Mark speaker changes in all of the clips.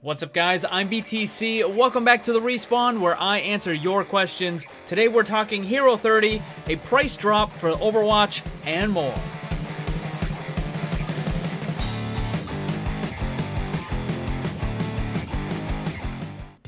Speaker 1: What's up guys, I'm BTC, welcome back to The Respawn where I answer your questions. Today we're talking Hero 30, a price drop for Overwatch, and more.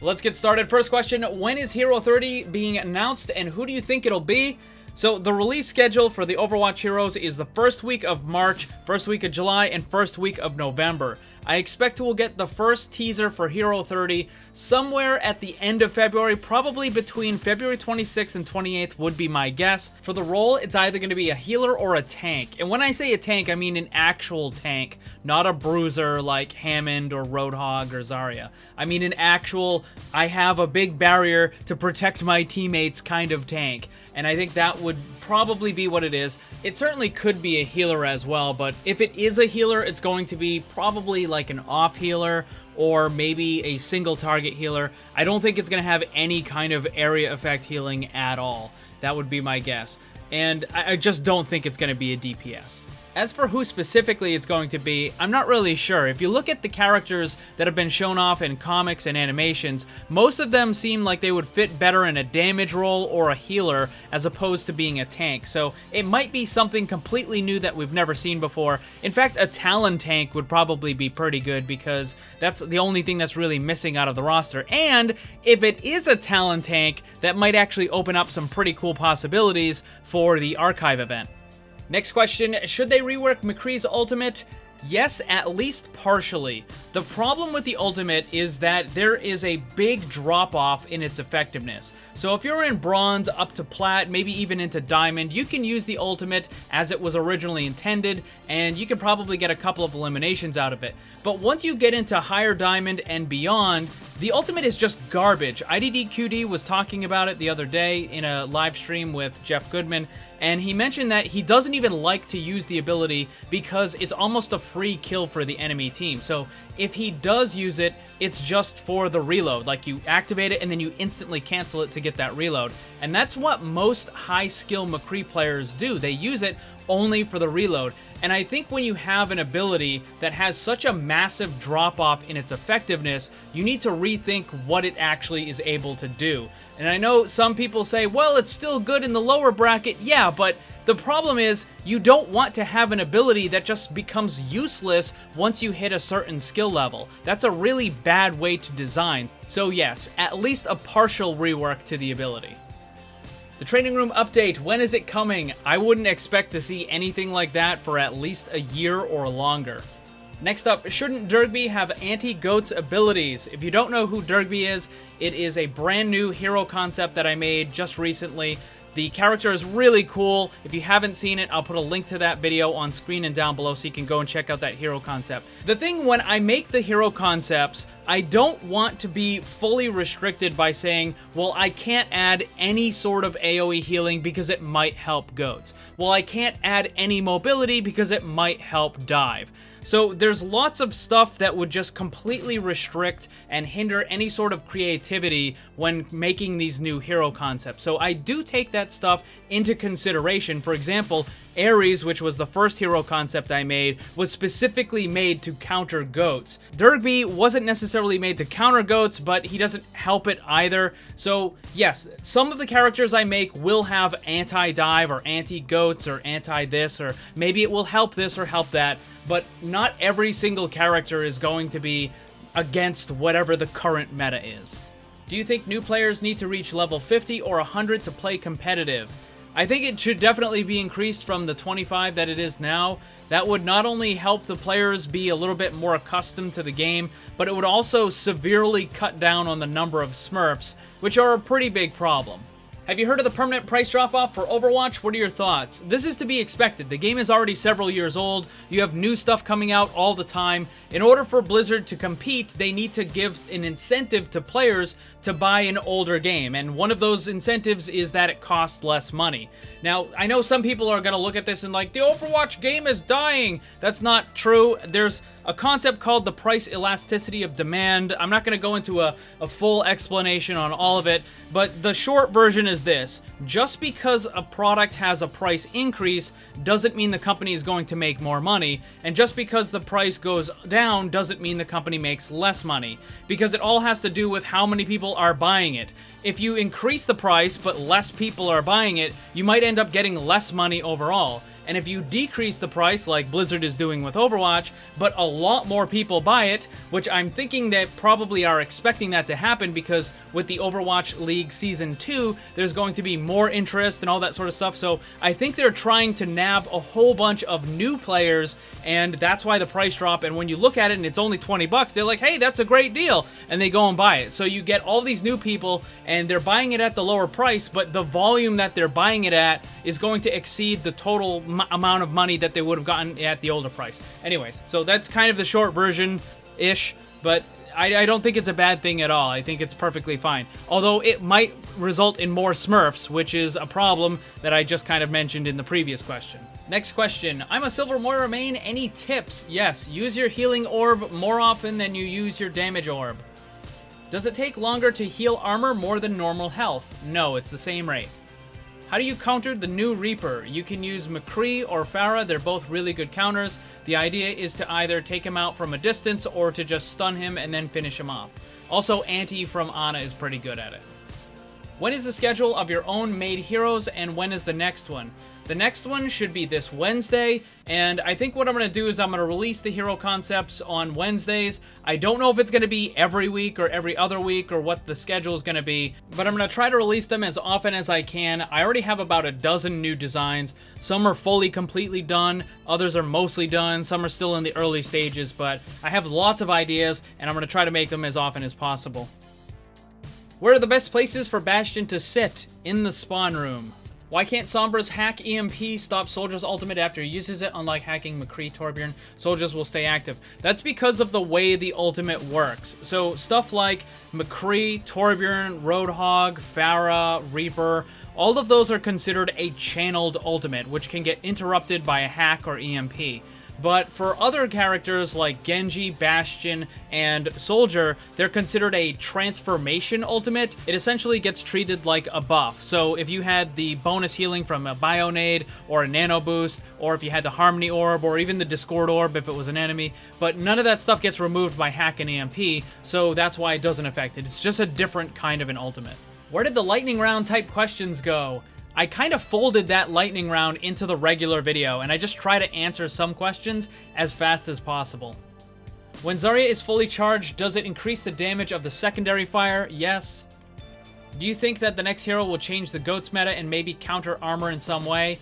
Speaker 1: Let's get started. First question, when is Hero 30 being announced and who do you think it'll be? So the release schedule for the Overwatch Heroes is the first week of March, first week of July, and first week of November. I expect we'll get the first teaser for Hero 30 somewhere at the end of February, probably between February 26th and 28th would be my guess. For the role, it's either going to be a healer or a tank. And when I say a tank, I mean an actual tank, not a bruiser like Hammond or Roadhog or Zarya. I mean an actual, I have a big barrier to protect my teammates kind of tank. And I think that would probably be what it is. It certainly could be a healer as well, but if it is a healer, it's going to be probably like an off healer or maybe a single target healer. I don't think it's going to have any kind of area effect healing at all. That would be my guess. And I just don't think it's going to be a DPS. As for who specifically it's going to be, I'm not really sure. If you look at the characters that have been shown off in comics and animations, most of them seem like they would fit better in a damage role or a healer as opposed to being a tank. So it might be something completely new that we've never seen before. In fact, a Talon tank would probably be pretty good because that's the only thing that's really missing out of the roster. And if it is a Talon tank, that might actually open up some pretty cool possibilities for the Archive event. Next question, should they rework McCree's ultimate? Yes, at least partially. The problem with the ultimate is that there is a big drop-off in its effectiveness. So if you're in bronze up to plat, maybe even into diamond, you can use the ultimate as it was originally intended, and you can probably get a couple of eliminations out of it. But once you get into higher diamond and beyond, the ultimate is just garbage. IDDQD was talking about it the other day in a live stream with Jeff Goodman, and he mentioned that he doesn't even like to use the ability because it's almost a free kill for the enemy team. So if he does use it, it's just for the reload. Like you activate it and then you instantly cancel it to get that reload. And that's what most high skill McCree players do. They use it only for the reload. And I think when you have an ability that has such a massive drop-off in its effectiveness, you need to rethink what it actually is able to do. And I know some people say, well, it's still good in the lower bracket. Yeah, but the problem is you don't want to have an ability that just becomes useless once you hit a certain skill level. That's a really bad way to design. So yes, at least a partial rework to the ability. The training room update, when is it coming? I wouldn't expect to see anything like that for at least a year or longer. Next up, shouldn't Dergby have anti-GOATS abilities? If you don't know who Dergby is, it is a brand new hero concept that I made just recently. The character is really cool. If you haven't seen it, I'll put a link to that video on screen and down below so you can go and check out that hero concept. The thing when I make the hero concepts, I don't want to be fully restricted by saying, well, I can't add any sort of AoE healing because it might help GOATS. Well, I can't add any mobility because it might help dive. So there's lots of stuff that would just completely restrict and hinder any sort of creativity when making these new hero concepts. So I do take that stuff into consideration. For example, Ares, which was the first hero concept I made, was specifically made to counter GOATS. Dergby wasn't necessarily made to counter GOATS, but he doesn't help it either. So yes, some of the characters I make will have anti-dive or anti-GOATS or anti-this, or maybe it will help this or help that, but not every single character is going to be against whatever the current meta is. Do you think new players need to reach level 50 or 100 to play competitive? I think it should definitely be increased from the 25 that it is now. That would not only help the players be a little bit more accustomed to the game, but it would also severely cut down on the number of Smurfs, which are a pretty big problem. Have you heard of the permanent price drop-off for Overwatch? What are your thoughts? This is to be expected. The game is already several years old. You have new stuff coming out all the time. In order for Blizzard to compete, they need to give an incentive to players to buy an older game, and one of those incentives is that it costs less money. Now, I know some people are going to look at this and like, the Overwatch game is dying. That's not true. There's a concept called the price elasticity of demand. I'm not going to go into a full explanation on all of it, but the short version is this. Just because a product has a price increase doesn't mean the company is going to make more money, and just because the price goes down doesn't mean the company makes less money, because it all has to do with how many people are buying it. If you increase the price but less people are buying it, you might end up getting less money overall. And if you decrease the price, like Blizzard is doing with Overwatch, but a lot more people buy it, which I'm thinking that probably are expecting that to happen because with the Overwatch League Season 2, there's going to be more interest and all that sort of stuff. So I think they're trying to nab a whole bunch of new players, and that's why the price drop. And when you look at it and it's only 20 bucks, they're like, hey, that's a great deal. And they go and buy it. So you get all these new people and they're buying it at the lower price, but the volume that they're buying it at is going to exceed the total amount of money that they would have gotten at the older price. Anyways, so that's kind of the short version-ish, but I don't think it's a bad thing at all. I think it's perfectly fine. Although it might result in more Smurfs, which is a problem that I just kind of mentioned in the previous question. Next question. I'm a Silver Moira main. Any tips? Yes. Use your healing orb more often than you use your damage orb. Does it take longer to heal armor more than normal health? No, it's the same rate. How do you counter the new Reaper? You can use McCree or Pharah. They're both really good counters. The idea is to either take him out from a distance or to just stun him and then finish him off. Also, Anti from Ana is pretty good at it. When is the schedule of your own made heroes, and when is the next one? The next one should be this Wednesday, and I think what I'm going to do is I'm going to release the hero concepts on Wednesdays. I don't know if it's going to be every week or every other week or what the schedule is going to be, but I'm going to try to release them as often as I can. I already have about a dozen new designs. Some are fully completely done, others are mostly done, some are still in the early stages, but I have lots of ideas, and I'm going to try to make them as often as possible. Where are the best places for Bastion to sit? In the spawn room. Why can't Sombra's hack EMP stop Soldier's ultimate after he uses it? Unlike hacking McCree, Torbjorn, Soldiers will stay active. That's because of the way the ultimate works. So stuff like McCree, Torbjorn, Roadhog, Pharah, Reaper, all of those are considered a channeled ultimate, which can get interrupted by a hack or EMP. But for other characters like Genji, Bastion, and Soldier, they're considered a transformation ultimate. It essentially gets treated like a buff. So if you had the bonus healing from a Bionade or a Nano Boost, or if you had the Harmony Orb, or even the Discord Orb if it was an enemy, but none of that stuff gets removed by hack and EMP, so that's why it doesn't affect it. It's just a different kind of an ultimate. Where did the lightning round type questions go? I kind of folded that lightning round into the regular video, and I just try to answer some questions as fast as possible. When Zarya is fully charged, does it increase the damage of the secondary fire? Yes. Do you think that the next hero will change the GOATS meta and maybe counter armor in some way?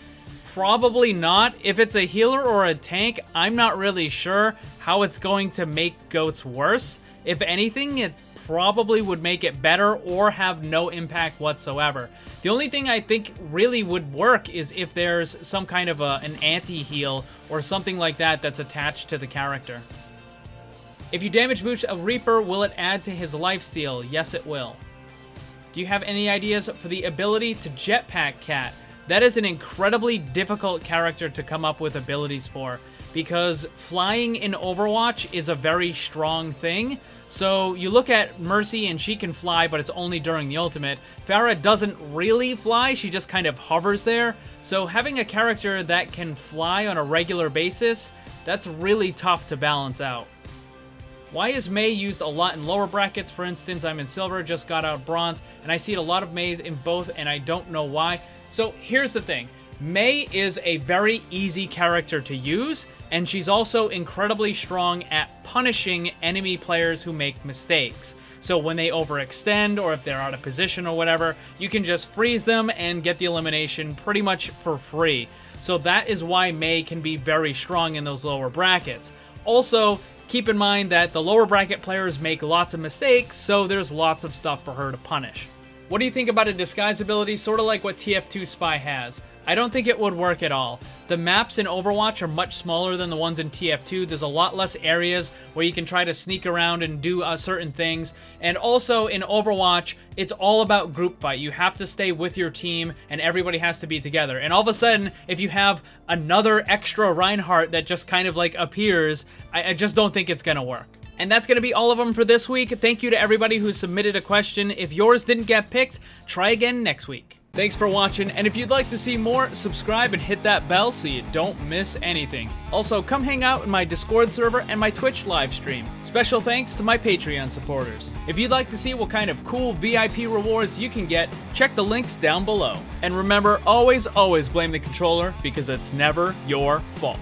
Speaker 1: Probably not. If it's a healer or a tank, I'm not really sure how it's going to make GOATS worse. If anything, it probably would make it better or have no impact whatsoever. The only thing I think really would work is if there's some kind of an anti-heal or something like that that's attached to the character. If you damage boost a Reaper, will it add to his lifesteal? Yes, it will. Do you have any ideas for the ability to jetpack Cat? That is an incredibly difficult character to come up with abilities for, because flying in Overwatch is a very strong thing. So you look at Mercy and she can fly, but it's only during the ultimate. Pharah doesn't really fly, she just kind of hovers there. So having a character that can fly on a regular basis, that's really tough to balance out. Why is Mei used a lot in lower brackets? For instance, I'm in silver, just got out bronze, and I see a lot of Meis in both, and I don't know why. So here's the thing. Mei is a very easy character to use, and she's also incredibly strong at punishing enemy players who make mistakes. So when they overextend, or if they're out of position or whatever, you can just freeze them and get the elimination pretty much for free. So that is why Mei can be very strong in those lower brackets. Also, keep in mind that the lower bracket players make lots of mistakes, so there's lots of stuff for her to punish. What do you think about a disguise ability, sort of like what TF2 Spy has? I don't think it would work at all. The maps in Overwatch are much smaller than the ones in TF2. There's a lot less areas where you can try to sneak around and do certain things. And also in Overwatch, it's all about group fight. You have to stay with your team and everybody has to be together. And all of a sudden, if you have another extra Reinhardt that just kind of like appears, I just don't think it's gonna work. And that's going to be all of them for this week. Thank you to everybody who submitted a question. If yours didn't get picked, try again next week. Thanks for watching, and if you'd like to see more, subscribe and hit that bell so you don't miss anything. Also, come hang out in my Discord server and my Twitch live stream. Special thanks to my Patreon supporters. If you'd like to see what kind of cool VIP rewards you can get, check the links down below. And remember, always blame the controller, because it's never your fault.